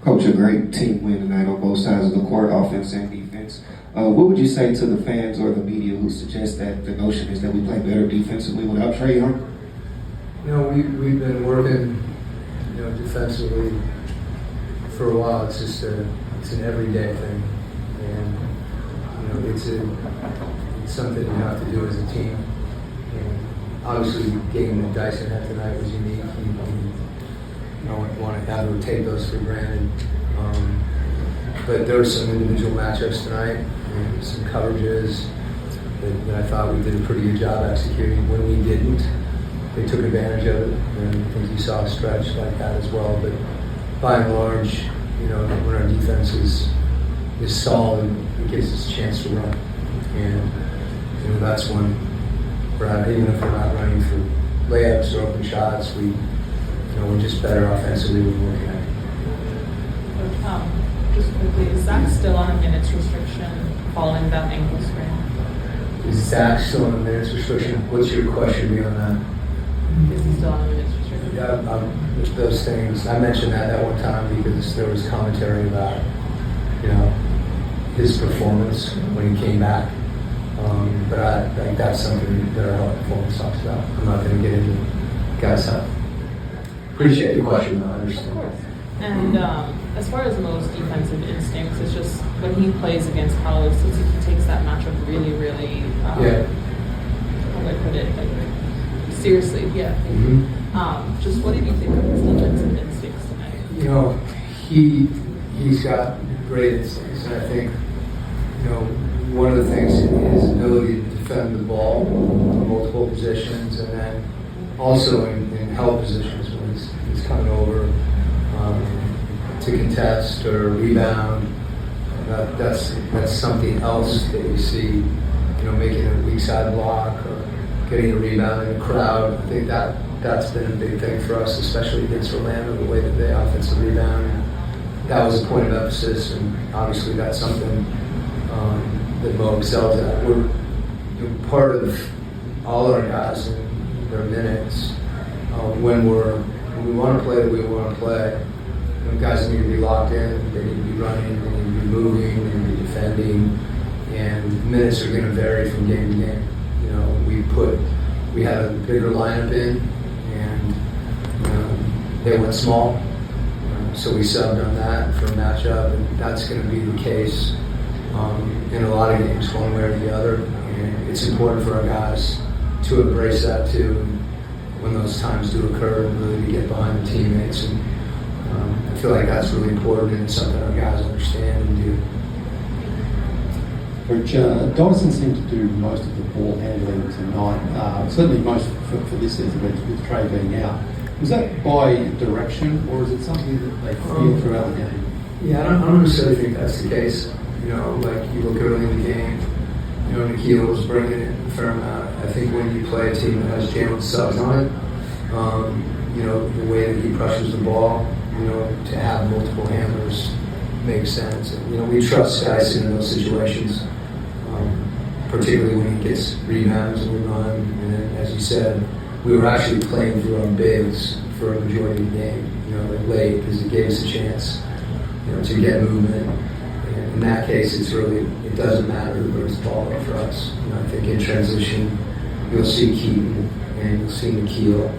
Coach, a great team win tonight on both sides of the court, offense and defense. What would you say to the fans or the media who suggest that the notion is that we play better defensively without Trae Young? We've been working, defensively for a while. It's just it's an everyday thing, and it's something you have to do as a team. And obviously, the game that Dyson had tonight was unique. I don't want to ever take those for granted. But there were some individual matchups tonight and some coverages that I thought we did a pretty good job executing. When we didn't, they took advantage of it, and I think you saw a stretch like that as well. But by and large, when our defense is solid, it gives us a chance to run. And that's when even if we're not running for layups or open shots, we're just better offensively when we're looking at it. Just quickly, is Zach still on a minutes restriction following that ankle sprain? Is Zach still on a minutes restriction? What's your question beyond that? Is he still on a minutes restriction? Yeah, those things. I mentioned that one time because there was commentary about, his performance when he came back. But I think that's something that our health performance talks about. I'm not going to get into guys' health. Appreciate the question, though. I understand. Of course. And as far as Mo's defensive instincts, it's just when he plays against Paolo, it seems like he takes that matchup really, really, how do I put it, seriously, yeah. Mm-hmm. Just what did you think of his defensive instincts tonight? He's got great instincts, and I think, one of the things is his ability to defend the ball in multiple positions, and then also in help positions when he's coming over to contest or rebound. That's something else that you see, making a weak side block or getting a rebound in the crowd. I think that's been a big thing for us, especially against Orlando, the way that they offensive rebound. And that was a point of emphasis, and obviously that's something that Mo excels at. We're part of all our guys in their minutes. When we want to play the way we want to play, guys need to be locked in, they need to be running, they need to be moving, they need to be defending, and minutes are going to vary from game to game. We had a bigger lineup in, and they went small, so we subbed on that for a matchup, and that's going to be the case in a lot of games, one way or the other. And it's important for our guys to embrace that too, when those times do occur, and really to get behind the teammates. And I feel like that's really important, and it's something our guys understand and do. Which Donaldson seemed to do most of the ball handling tonight, certainly most for this season with Trae being out. Was that by direction, or is it something that they feel throughout the game? Yeah, I don't necessarily think that's the case. Like you look early in the game, Nikhil was bringing it a fair amount. I think when you play a team that has Jalen subs on it, the way that he pressures the ball, to have multiple handlers makes sense. And, we trust Dyson in those situations, particularly when he gets rebounds and we run. And then, as you said, we were actually playing through our bigs for a majority of the game, late, because it gave us a chance, to get movement. And in that case, it doesn't matter who brings the ball up for us. I think in transition, you'll see Keaton and you'll see Nikhil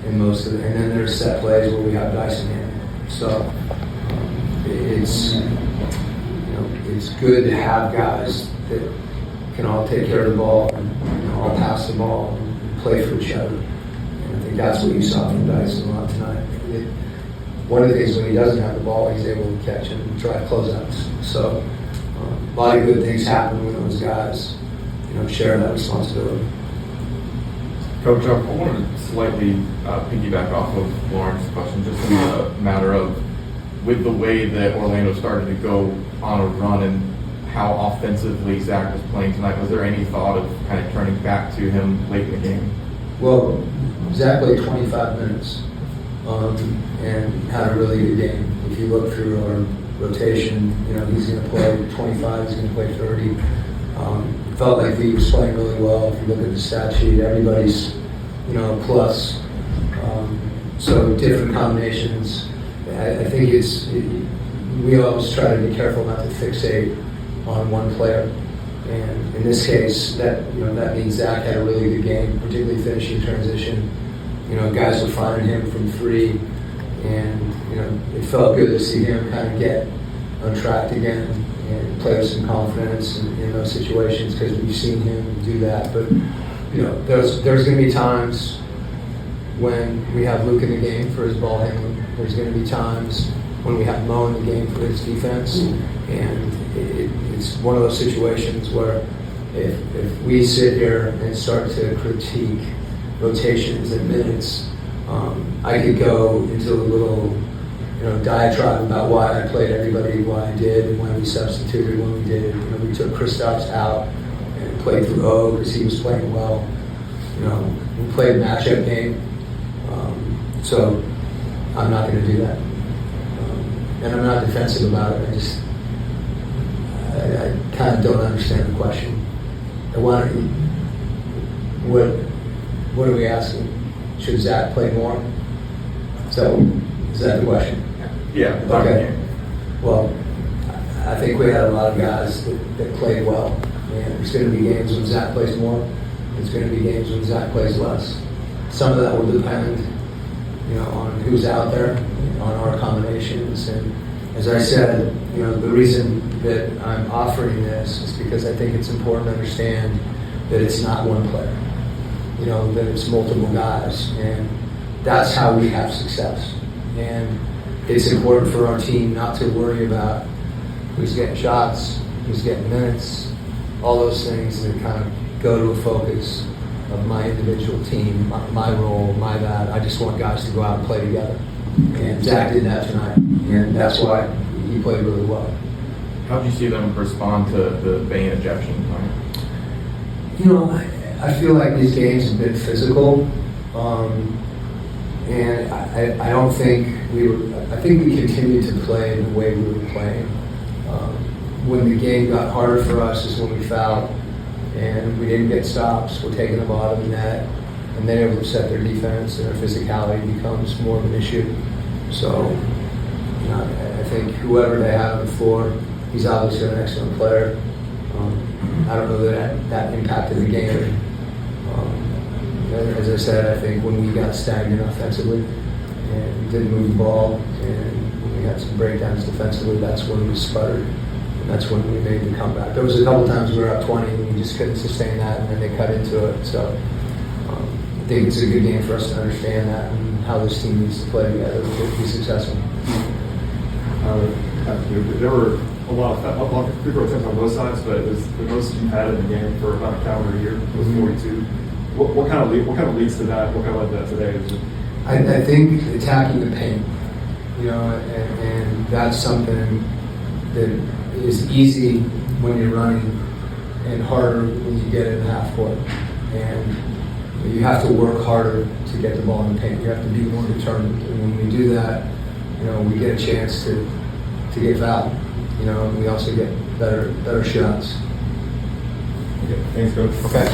in most of it. And then there's set plays where we have Dyson in. So it's good to have guys that can all take care of the ball and all pass the ball and play for each other. And I think that's what you saw from Dyson a lot tonight. One of the things when he doesn't have the ball, he's able to catch and try closeouts. So a lot of good things happen when those guys, share that responsibility. Coach, I wanted to slightly piggyback off of Lauren's question, just in the matter of with the way that Orlando started to go on a run and how offensively Zach was playing tonight. Was there any thought of kind of turning back to him late in the game? Well, Zach played 25 minutes and had a really good game. If you look through our rotation, he's going to play 25, he's going to play 30. Felt like he was playing really well. If you look at the stat sheet, everybody's, plus. So different combinations. I think we always try to be careful not to fixate on one player. And in this case, that means Zach had a really good game, particularly finishing transition. Guys were finding him from three, and it felt good to see him kind of get on track again and play with some confidence in those situations, because we've seen him do that. But there's going to be times when we have Luke in the game for his ball handling. There's going to be times when we have Mo in the game for his defense, and it's one of those situations where if we sit here and start to critique rotations and minutes, I could go into a little diatribe about why I played everybody, why I did, and why we substituted when we did. We took Kristaps out and played through O because he was playing well. We played a matchup game, so I'm not going to do that. And I'm not defensive about it. I kind of don't understand the question. What are we asking? Should Zach play more? So, is that the question? Yeah. Okay. Well, I think we had a lot of guys that played well. And there's going to be games when Zach plays more. There's going to be games when Zach plays less. Some of that will depend, on who's out there, on our combinations. And as I said, the reason that I'm offering this is because I think it's important to understand that it's not one player. That it's multiple guys, and that's how we have success. And it's important for our team not to worry about who's getting shots, who's getting minutes, all those things that kind of go to a focus of my individual team, my role, my bad. I just want guys to go out and play together. And Zach did that tonight, and that's why he played really well. How did you see them respond to the Bane ejection? I feel like these games have been physical, and I don't think I think we continued to play the way we were playing. When the game got harder for us is when we fouled, and we didn't get stops. We're taking the bottom of the net, and then able to set their defense, and their physicality becomes more of an issue. So, I think whoever they have on the floor, he's obviously an excellent player. I don't know that impacted the game. As I said, I think when we got stagnant offensively and didn't move the ball, and when we had some breakdowns defensively, that's when we sputtered. And that's when we made the comeback. There was a couple times we were up 20 and we just couldn't sustain that, and then they cut into it. So I think it's a good game for us to understand that and how this team needs to play together to be successful. There were a lot of free throw attempts on both sides, but it was the most you've had in the game for about a calendar year. It was 42. What kind of leads to that? What kind of led to that today? I think attacking the paint, and that's something that is easy when you're running and harder when you get in half court. And you have to work harder to get the ball in the paint. You have to be more determined. And when we do that, we get a chance to get fouled. And we also get better shots. Okay. Thanks, Coach. Okay.